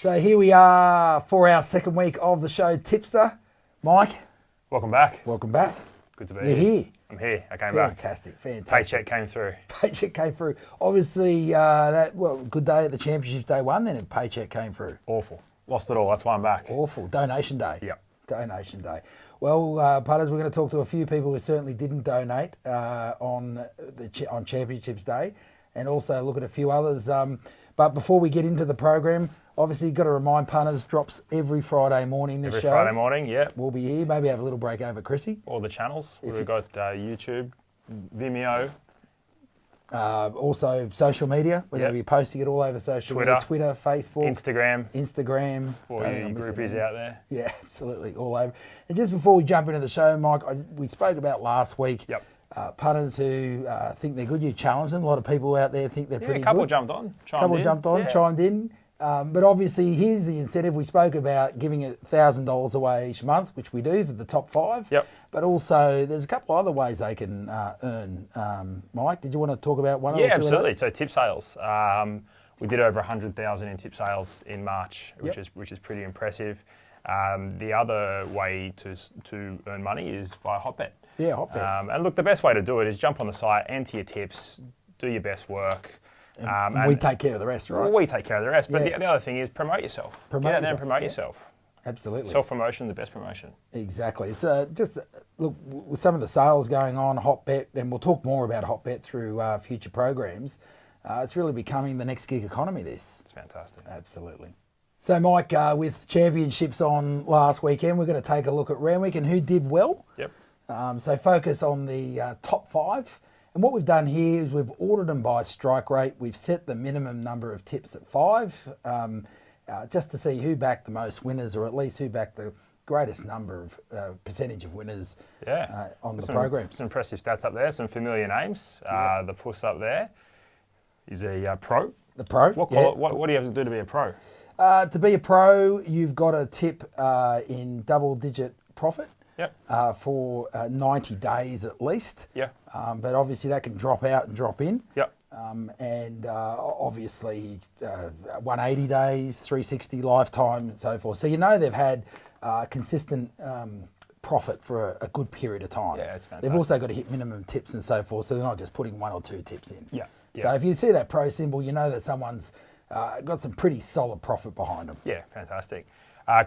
So here we are for our second week of the show, Tipster. Mike. Welcome back. Welcome back. Good to be You're here. here. I'm here. I came back. Fantastic. Paycheck came through. Paycheck came through. Obviously, good day at the Championships day one then, and paycheck came through. Awful. Lost it all. That's why I'm back. Awful. Donation day. Yep. Donation day. Well, punters, we're going to talk to a few people who certainly didn't donate on Championships Day, and also look at a few others. But before we get into the program, obviously you've got to remind punters, drops every Friday morning this show. Every Friday morning, yeah. We'll be here. Maybe have a little break over Chrissy. All the channels. We've got YouTube, Vimeo. Also social media. We're going to be posting it all over social media. Twitter, Facebook. Instagram. For you groupies out there. Yeah, absolutely. All over. And just before we jump into the show, Mike, we spoke about last week. Yep. Punters who think they're good, you challenge them. A lot of people out there think they're pretty good. A couple jumped on, chimed in. But obviously, here's the incentive. We spoke about giving $1,000 away each month, which we do for the top 5. Yep. But also, there's a couple other ways they can earn. Mike, did you want to talk about one or two? Yeah, absolutely. So tip sales. We did over 100,000 in tip sales in March, which is pretty impressive. The other way to earn money is via Hotbet. Yeah, Hotbet. And look, the best way to do it is jump on the site, enter your tips, do your best work. And we take care of the rest, right? We take care of the rest. But the other thing is promote yourself. Get out there and promote yourself. Absolutely. Self-promotion, the best promotion. Exactly. It's just, look, with some of the sales going on, Hotbet, and we'll talk more about Hotbet through future programs, it's really becoming the next gig economy, this. It's fantastic. Absolutely. So, Mike, with championships on last weekend, we're going to take a look at Randwick and who did well. Yep. So focus on the top 5. And what we've done here is we've ordered them by strike rate. We've set the minimum number of tips at 5, just to see who backed the most winners, or at least who backed the greatest number of percentage of winners on the program. Some impressive stats up there, some familiar names. The puss up there is a pro. The pro. What do you have to do to be a pro? To be a pro, you've got to tip in double-digit profit. Yep. For 90 days at least. Yeah. But obviously that can drop out and drop in. Yep. And obviously 180 days, 360 lifetime and so forth. So you know they've had consistent profit for a good period of time. Yeah, it's fantastic. They've also got to hit minimum tips and so forth, so they're not just putting 1 or 2 tips in. Yeah. So if you see that pro symbol, you know that someone's got some pretty solid profit behind them. Yeah, fantastic.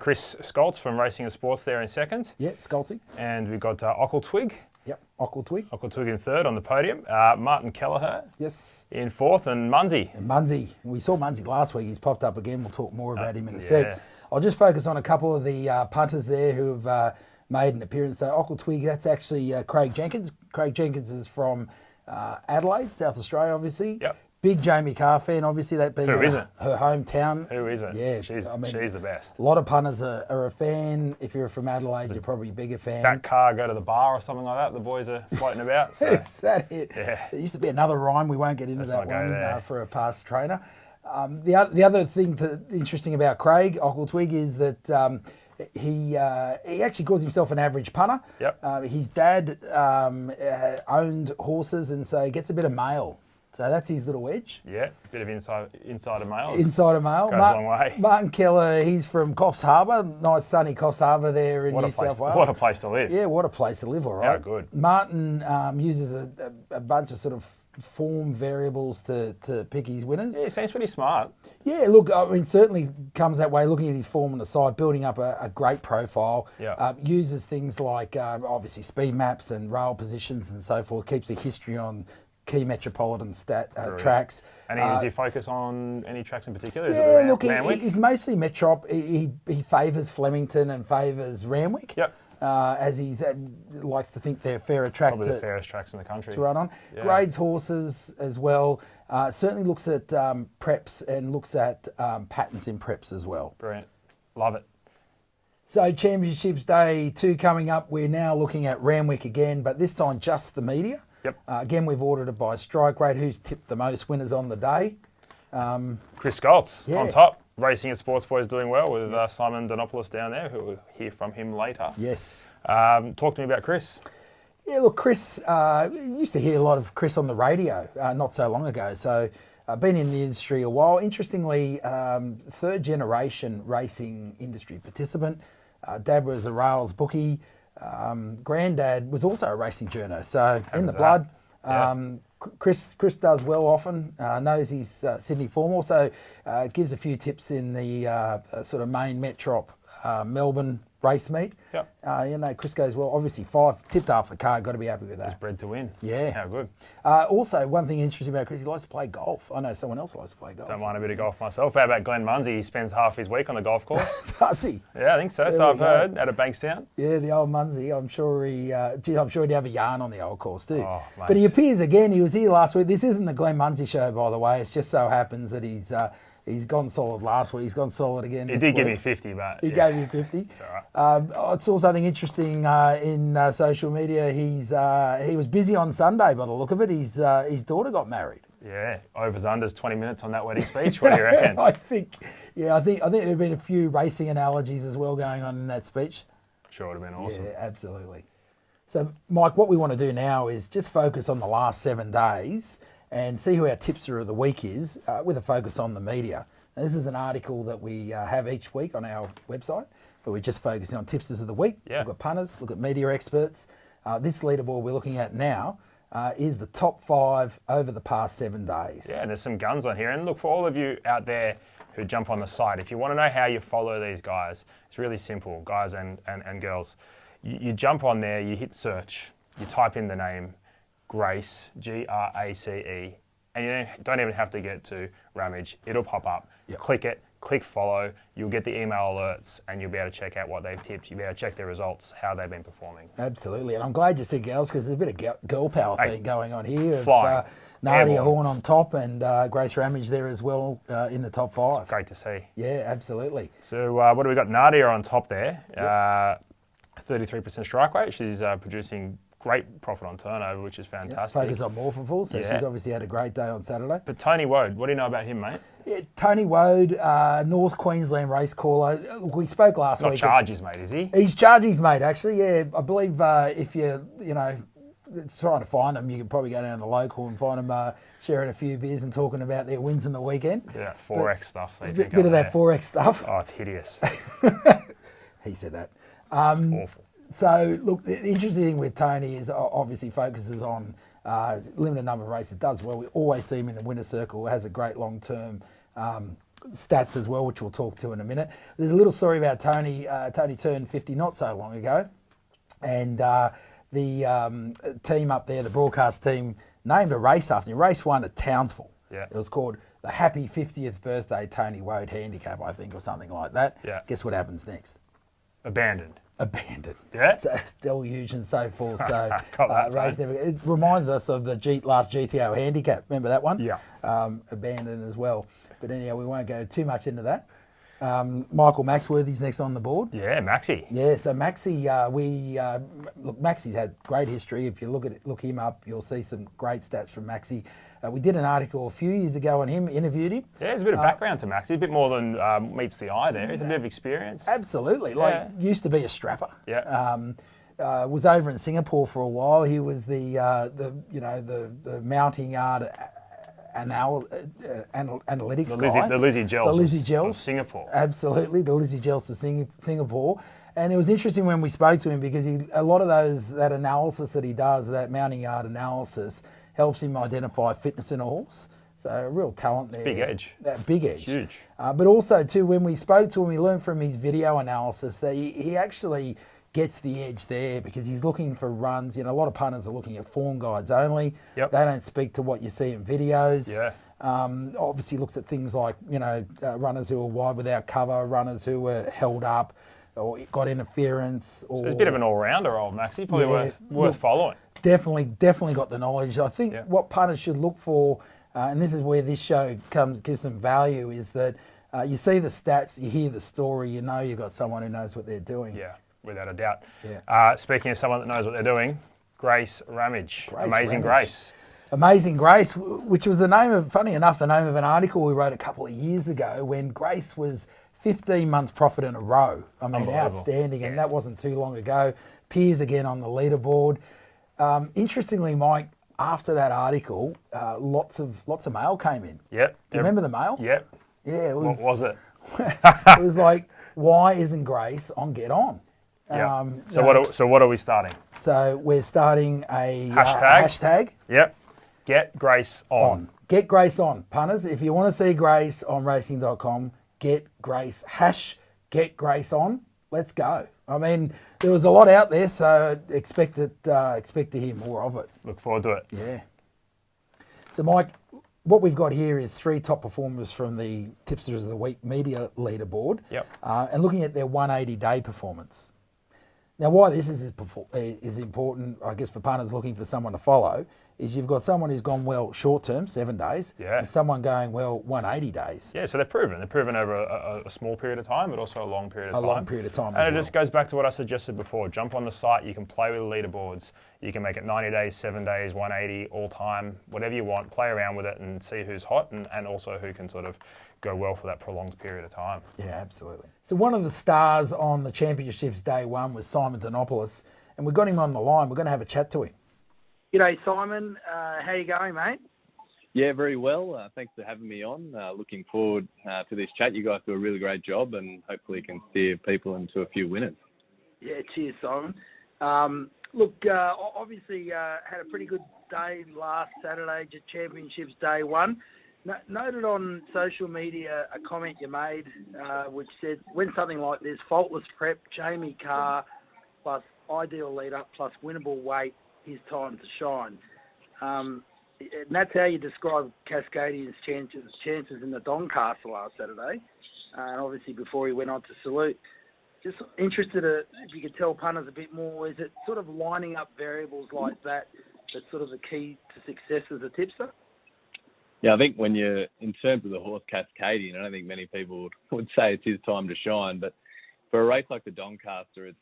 Chris Scholtz from Racing and Sports there in second. Yeah, Scholtzy. And we've got Ockeltwig. Yep, Ockeltwig. Ockeltwig in third on the podium. Martin Kelleher. Yes. In fourth, and Munsie. And Munsie. We saw Munsie last week. He's popped up again. We'll talk more about him in a sec. I'll just focus on a couple of the punters there who have made an appearance. So Ockeltwig, that's actually Craig Jenkins. Craig Jenkins is from Adelaide, South Australia, obviously. Yep. Big Jamie Carr fan, obviously, that being her hometown. Who isn't? Yeah, she's the best. A lot of punters are a fan. If you're from Adelaide, you're probably a bigger fan. That car go to the bar or something like that. The boys are floating about. So. Is that it? Yeah. There used to be another rhyme. We won't get into that one for a past trainer. The other thing interesting about Craig Ockeltwig is that he actually calls himself an average punter. Yep. His dad owned horses, and so he gets a bit of mail. So that's his little edge. Yeah, a bit of insider mail. Insider mail. Goes a long way. Martin Kelleher, he's from Coffs Harbour, nice sunny Coffs Harbour there in New South Wales. What a place to live. Yeah, what a place to live, all right. Yeah, good. Martin uses a bunch of sort of form variables to pick his winners. Yeah, he seems pretty smart. Yeah, look, I mean, certainly comes that way, looking at his form on the side, building up a great profile. Yeah. Uses things like, obviously, speed maps and rail positions and so forth, keeps a history on key metropolitan tracks. And does he focus on any tracks in particular? He's mostly Metrop. He favours Flemington and favours Randwick. Yep. As he likes to think they're fairer track. Probably the fairest tracks in the country. To run on. Yeah. Grades horses as well. Certainly looks at preps and looks at patterns in preps as well. Brilliant. Love it. So Championships Day 2 coming up. We're now looking at Randwick again, but this time just the media. Yep. Again, we've ordered it by strike rate. Who's tipped the most winners on the day? Chris Scholtz on top. Racing and Sports Boys doing well with Simon Dinopoulos down there, who will hear from him later. Yes. Talk to me about Chris. Yeah, look, Chris, used to hear a lot of Chris on the radio not so long ago. So been in the industry a while. Interestingly, third generation racing industry participant. Dad was a rails bookie. Granddad was also a racing journo, so in the blood. Yeah. Chris does well often, knows his Sydney form, also gives a few tips in the sort of main Metrop Melbourne race meet. Yep. Chris goes well. Obviously, 5 tipped half the card. Got to be happy with that. He's bred to win. Yeah. How good. Also, one thing interesting about Chris, he likes to play golf. I know someone else likes to play golf. Don't mind a bit of golf myself. How about Glen Munsie? He spends half his week on the golf course. Does he? Yeah, I think so. So I've heard out of Bankstown. Yeah, the old Munsie. I'm sure he'd have a yarn on the old course too. Oh, mate. But he appears again. He was here last week. This isn't the Glen Munsie show, by the way. It just so happens that he's gone solid last week. He's gone solid again. He this did give week. me 50, but He gave me 50. It's all right. It's also something interesting in social media. He was busy on Sunday by the look of it. His daughter got married. Yeah, overs unders 20 minutes on that wedding speech. What do you reckon? I think there have been a few racing analogies as well going on in that speech. Sure, would have been awesome. Yeah, absolutely. So, Mike, what we want to do now is just focus on the last 7 days and see who our tipster of the week is, with a focus on the media. Now, this is an article that we have each week on our website, where we're just focusing on tipsters of the week. Yeah. Look at punters, look at media experts. This leaderboard we're looking at now is the top 5 over the past 7 days. Yeah, and there's some guns on here. And look, for all of you out there who jump on the site, if you want to know how you follow these guys, it's really simple, guys and girls. You jump on there, you hit search, you type in the name Grace, Grace, and you don't even have to get to Ramage. It'll pop up. Yep. Click it, click follow. You'll get the email alerts, and you'll be able to check out what they've tipped. You'll be able to check their results, how they've been performing. Absolutely, and I'm glad you said girls, because there's a bit of girl power thing going on here. Flying. Nadia Horn on top and Grace Ramage there as well in the top 5. Great to see. Yeah, absolutely. So what do we got? Nadia on top there. 33% strike rate. She's producing great profit on turnover, which is fantastic. Focus on Morpherful, so she's obviously had a great day on Saturday. But Tony Woad, what do you know about him, mate? Yeah, Tony Woad, North Queensland race caller. We spoke last week. Not charges, mate, is he? He's charges, mate, actually, yeah. I believe if you're, trying to find him, you can probably go down to the local and find him sharing a few beers and talking about their wins in the weekend. Yeah, 4X stuff. A bit of that 4X stuff. Oh, it's hideous. He said that. Awful. So, look, the interesting thing with Tony is obviously focuses on limited number of races, does well. We always see him in the winner's circle, has a great long-term stats as well, which we'll talk to in a minute. There's a little story about Tony. Tony turned 50 not so long ago, and the team up there, the broadcast team, named a race after him. Race 1 at Townsville. Yeah. It was called the Happy 50th Birthday Tony Woad Handicap, I think, or something like that. Yeah. Guess what happens next? Abandoned. Yeah. So deluge and so forth. So race never. It reminds us of the last GTO handicap. Remember that one? Yeah. Abandoned as well. But anyhow, we won't go too much into that. Michael Maxworthy's next on the board. Yeah, Maxie. Yeah, so Maxie, look, Maxie's had great history. If you look him up, you'll see some great stats from Maxie. We did an article a few years ago on him, interviewed him. Yeah, there's a bit of background to Maxie, a bit more than meets the eye there. He's a bit of experience. Absolutely, used to be a strapper. Yeah. Was over in Singapore for a while. He was the mounting yard analytics guy. The Lizzie Gels. The Lizzie Gels. Of Singapore. Absolutely, the Lizzie Gels to Singapore. And it was interesting when we spoke to him because a lot of that analysis that he does, that mounting yard analysis, helps him identify fitness in a horse. So a real talent there. Big edge. Big edge. Huge. But also too, when we spoke to him, we learned from his video analysis that he actually gets the edge there because he's looking for runs. A lot of punters are looking at form guides only. Yep. They don't speak to what you see in videos. Yeah. Obviously looks at things like, runners who are wide without cover, runners who were held up or got interference. Or, So he's a bit of an all-rounder, old Maxie. Probably worth following. Definitely got the knowledge. I think what punters should look for, and this is where this show gives some value, is that you see the stats, you hear the story, you've got someone who knows what they're doing. Yeah, without a doubt. Yeah. Speaking of someone that knows what they're doing, Grace Ramage. Amazing Ramage. Grace. Amazing Grace, which was the name of an article we wrote a couple of years ago when Grace was 15 months profit in a row. I mean, outstanding, and that wasn't too long ago. Peers again on the leaderboard. Interestingly, Mike, after that article, lots of mail came in. Yep. Do you remember the mail? Yep. Yeah, it was. What was it? It was like, why isn't Grace on Get On? Yeah. So what are we starting? So we're starting a Hashtag? hashtag. Yep. Get Grace on. Get Grace on. Punters, if you want to see Grace on racing.com, get Grace. Get Grace on. Let's go. I mean, there was a lot out there, so expect to hear more of it. Look forward to it. Yeah. So, Mike, what we've got here is 3 top performers from the Tipsters of the Week media leaderboard. Yep. And looking at their 180-day performance. Now, why this is important, I guess, for punters looking for someone to follow, is you've got someone who's gone well short term, 7 days, and someone going well 180 days. Yeah, so they're proven. They're proven over a small period of time, but also a long period of time. A long period of time and it just goes back to what I suggested before. Jump on the site. You can play with the leaderboards. You can make it 90 days, 7 days, 180, all time, whatever you want. Play around with it and see who's hot and also who can sort of go well for that prolonged period of time. Yeah, absolutely. So one of the stars on the championships day one was Simon Dinopoulos, and we got him on the line. We're going to have a chat to him. G'day, Simon. How you going, mate? Yeah, very well. Thanks for having me on. Looking forward to this chat. You guys do a really great job and hopefully can steer people into a few winners. Yeah, cheers, Simon. Look, obviously had a pretty good day last Saturday, just Championships day one. Noted on social media a comment you made which said, when something like this, faultless prep, Jamie Carr, plus ideal lead-up, plus winnable weight, his time to shine. And that's how you describe Cascadian's chances in the Doncaster last Saturday, and obviously before he went on to Salute. Just interested if you could tell punters a bit more, is it sort of lining up variables like that that's sort of the key to success as a tipster? Yeah, I think when you're, in terms of the horse Cascadian, I don't think many people would say it's his time to shine, but for a race like the Doncaster, it's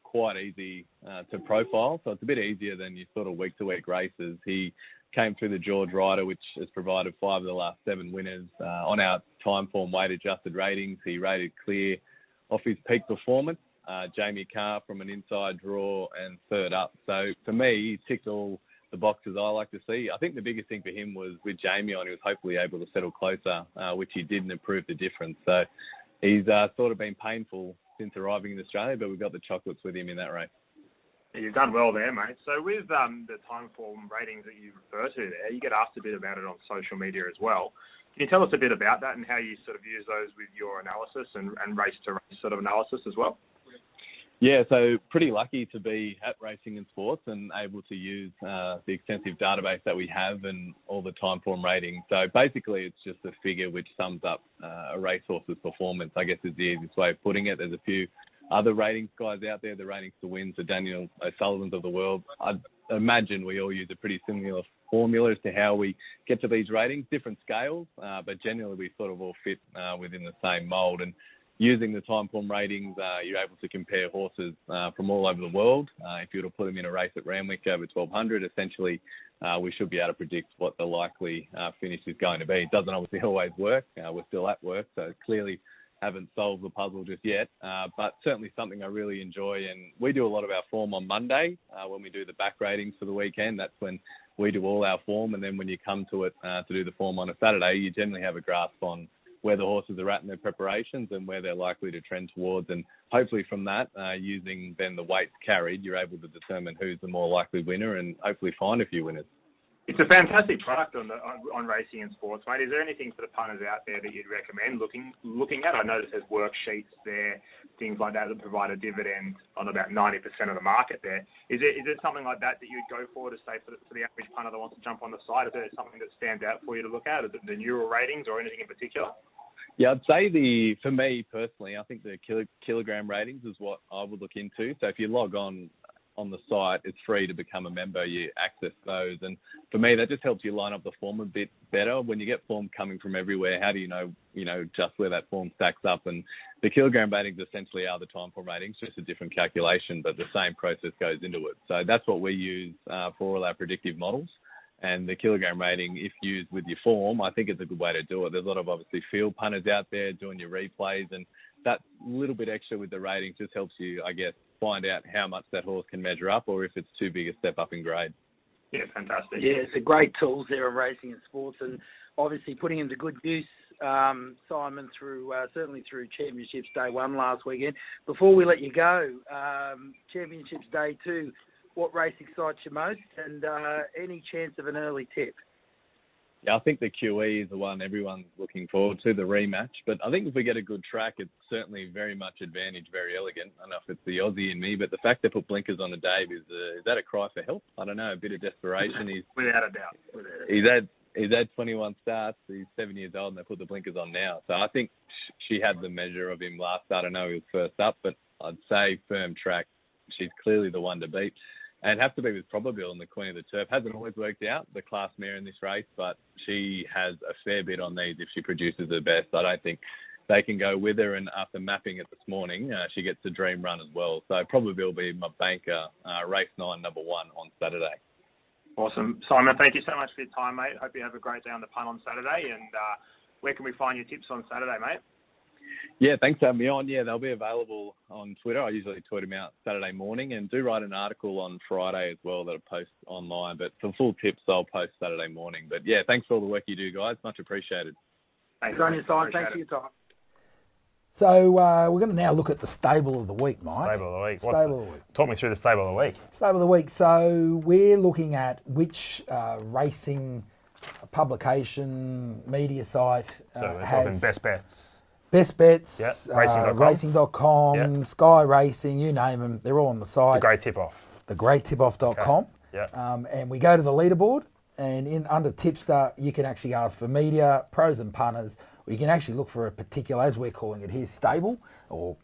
quite easy to profile, so it's a bit easier than your sort of week-to-week races. He came through the George Rider, which has provided 5 of the last 7 winners. On our time form weight-adjusted ratings, he rated clear off his peak performance. Jamie Carr from an inside draw and third up. So for me, he ticked all the boxes I like to see. I think the biggest thing for him was with Jamie on, he was hopefully able to settle closer, which he did and improve the difference. So he's sort of been painful since arriving in Australia, but we've got the chocolates with him in that race. You've done well there, mate. So with the time form ratings that you refer to there, you get asked a bit about it on social media as well. Can you tell us a bit about that and how you sort of use those with your analysis and race-to-race sort of analysis as well? Yeah, so pretty lucky to be at Racing and Sports and able to use the extensive database that we have and all the time form ratings. So basically it's just a figure which sums up a racehorse's performance, I guess is the easiest way of putting it. There's a few other ratings guys out there, the ratings to win, so Daniel O'Sullivan's of the world. I imagine we all use a pretty similar formula as to how we get to these ratings, different scales, but generally we sort of all fit within the same mould. And using the time form ratings, you're able to compare horses from all over the world. If you were to put them in a race at Randwick over 1200, essentially we should be able to predict what the likely finish is going to be. It doesn't obviously always work. We're still at work, so clearly haven't solved the puzzle just yet, but certainly something I really enjoy. And we do a lot of our form on Monday when we do the back ratings for the weekend. That's when we do all our form, and then when you come to it to do the form on a Saturday, you generally have a grasp on where the horses are at in their preparations and where they're likely to trend towards. And hopefully from that, using then the weights carried, you're able to determine who's the more likely winner and hopefully find a few winners. It's a fantastic product on Racing and Sports, mate. Is there anything for the punters out there that you'd recommend looking at? I notice there's worksheets there, things like that provide a dividend on about 90% of the market there. Is it something like that you'd go for to say for the average punter that wants to jump on the site? Is there something that stands out for you to look at? Is it the neural ratings or anything in particular? Yeah, I'd say for me personally, I think the kilogram ratings is what I would look into. So if you log on the site, it's free to become a member. You access those, and for me, that just helps you line up the form a bit better. When you get form coming from everywhere, how do you know just where that form stacks up? And the kilogram ratings essentially are the time form ratings, just a different calculation, but the same process goes into it. So that's what we use for all our predictive models. And the kilogram rating, if used with your form, I think it's a good way to do it. There's a lot of obviously field punters out there doing your replays, and that little bit extra with the ratings just helps you, I guess, find out how much that horse can measure up or if it's too big a step up in grade. Yeah, fantastic. Yeah, it's a great tools there in racing and sports, and obviously putting them to good use, Simon, certainly through Championships Day 1 last weekend. Before we let you go, Championships Day 2, what race excites you most, and any chance of an early tip? Yeah, I think the QE is the one everyone's looking forward to, the rematch. But I think if we get a good track, it's certainly very much advantage, very elegant. I don't know if it's the Aussie in me, but the fact they put blinkers on to Dave, is that a cry for help? I don't know, a bit of desperation. Without a doubt. He's had 21 starts. He's 7 years old, and they put the blinkers on now. So I think she had the measure of him last start. I know he was first up, but I'd say firm track. She's clearly the one to beat. And have to be with Probabile and the Queen of the Turf. Hasn't always worked out, the class mare in this race, but she has a fair bit on these if she produces her best. I don't think they can go with her, and after mapping it this morning, she gets a dream run as well. So Probabile will be my banker, race 9, number 1 on Saturday. Awesome. Simon, thank you so much for your time, mate. Hope you have a great day on the punt on Saturday. And where can we find your tips on Saturday, mate? Yeah, thanks for having me on. Yeah, they'll be available on Twitter. I usually tweet them out Saturday morning, and do write an article on Friday as well that I post online. But for full tips, I'll post Saturday morning. But yeah, thanks for all the work you do, guys. Much appreciated. Thanks on your side. Thanks for your time. So we're going to now look at the stable of the week, Mike. Stable of the week. Stable of the week. Talk me through the stable of the week. Stable of the week. So we're looking at which racing publication, media site So we're has talking best bets. Best bets, Yep. Racing.com. Racing.com, Yep. Sky Racing, you name them, they're all on the site. The great tip-off. TheGreatTipOff.com. Okay. Yep. And we go to the leaderboard, and under Tipster, you can actually ask for media, pros and punters, or you can actually look for a particular, as we're calling it here, stable or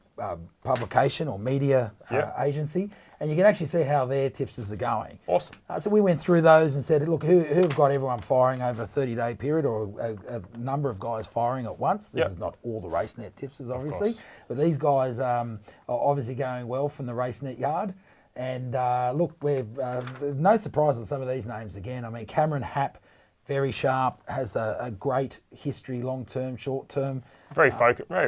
publication or media Yep. agency, and you can actually see how their tipsters are going. Awesome. So we went through those and said, look, who've got everyone firing over a 30-day period, or a number of guys firing at once. This Yep. is not all the RaceNet tipsters, obviously, course. but these guys are obviously going well from the RaceNet yard. And look, we've no surprise on some of these names again. I mean, Cameron Happ, very sharp, has a great history, long-term, short-term. Very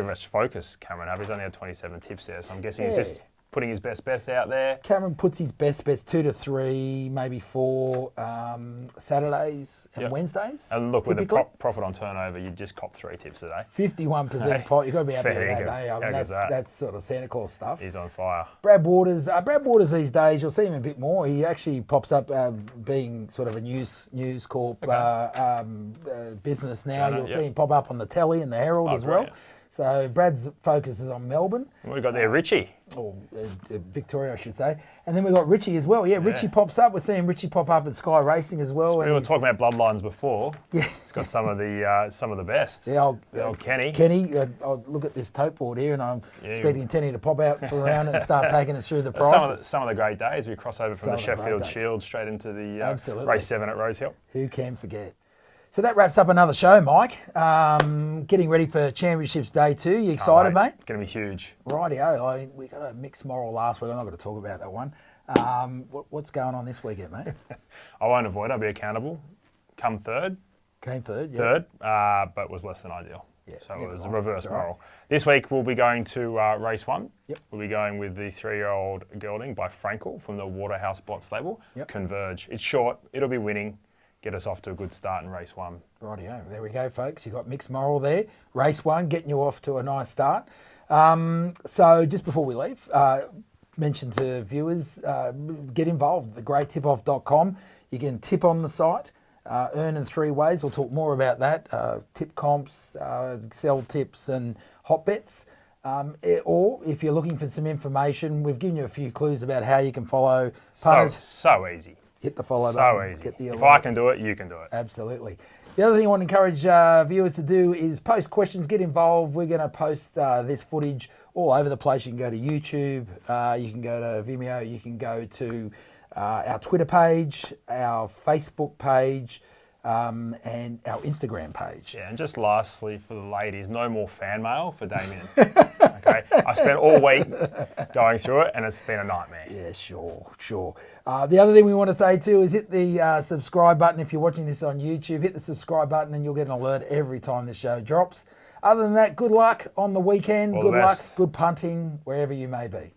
much focused, Cameron Happ. He's only had 27 tips there, so I'm guessing he's just putting his best bets out there. Cameron puts his best bets 2 to 3, maybe 4 Saturdays and Yep. Wednesdays. And look, typically. with the profit on turnover, you just cop 3 tips today. 51% pot. You've got to be happy with Fair that, dinkum. eh? I mean, How good's that? that's sort of Santa Claus stuff. He's on fire. Brad Waters these days, you'll see him a bit more. He actually pops up being sort of a News Corp business now. Jono, You'll yep. see him pop up on the telly and the Herald as well. Brilliant. So Brad's focus is on Melbourne. What we got there, Richie. Or Victoria, I should say. And then we've got Richie as well. Yeah, Richie pops up. We're seeing Richie pop up at Sky Racing as well. We were talking about bloodlines before. Yeah. He's got some of the best. Yeah, old Kenny. Kenny, I'll look at this tote board here, and I'm expecting Kenny to pop out for around and start taking us through the prices. Some of the great days. We cross over from the Sheffield Shield straight into the race 7 at Rosehill. Who can forget? So that wraps up another show, Mike. Getting ready for Championships Day 2. You excited, mate? It's going to be huge. Rightio. We got a mixed moral last week. I'm not going to talk about that one. What's going on this weekend, mate? I won't avoid. I'll be accountable. Come third. Came third, yeah. Third, but was less than ideal. Yeah, so it was a right. reverse That's all right. moral. This week we'll be going to race 1. Yep. We'll be going with the 3-year-old gelding by Frankel from the Waterhouse Bot stable. Yep. Converge. It's short. It'll be winning. Get us off to a good start in race 1. Rightio. There we go, folks. You've got mixed moral there. Race 1, getting you off to a nice start. So just before we leave, mention to viewers, get involved. TheGreatTipOff.com. You can tip on the site, earn in 3 ways. We'll talk more about that. Tip comps, Excel tips and hot bets. Or if you're looking for some information, we've given you a few clues about how you can follow punters. So easy. Hit the follow So button. easy. Get the If alert. I can do it, you can do it. Absolutely. The other thing I want to encourage viewers to do is post questions, get involved. We're going to post this footage all over the place. You can go to YouTube, you can go to Vimeo, you can go to our Twitter page, our Facebook page, and our Instagram page. Yeah, and just lastly for the ladies, no more fan mail for Damien. Okay, I spent all week going through it and it's been a nightmare. Yeah, sure. The other thing we want to say too is hit the subscribe button. If you're watching this on YouTube, hit the subscribe button and you'll get an alert every time the show drops. Other than that, good luck on the weekend. All the Good luck, best. good punting, wherever you may be.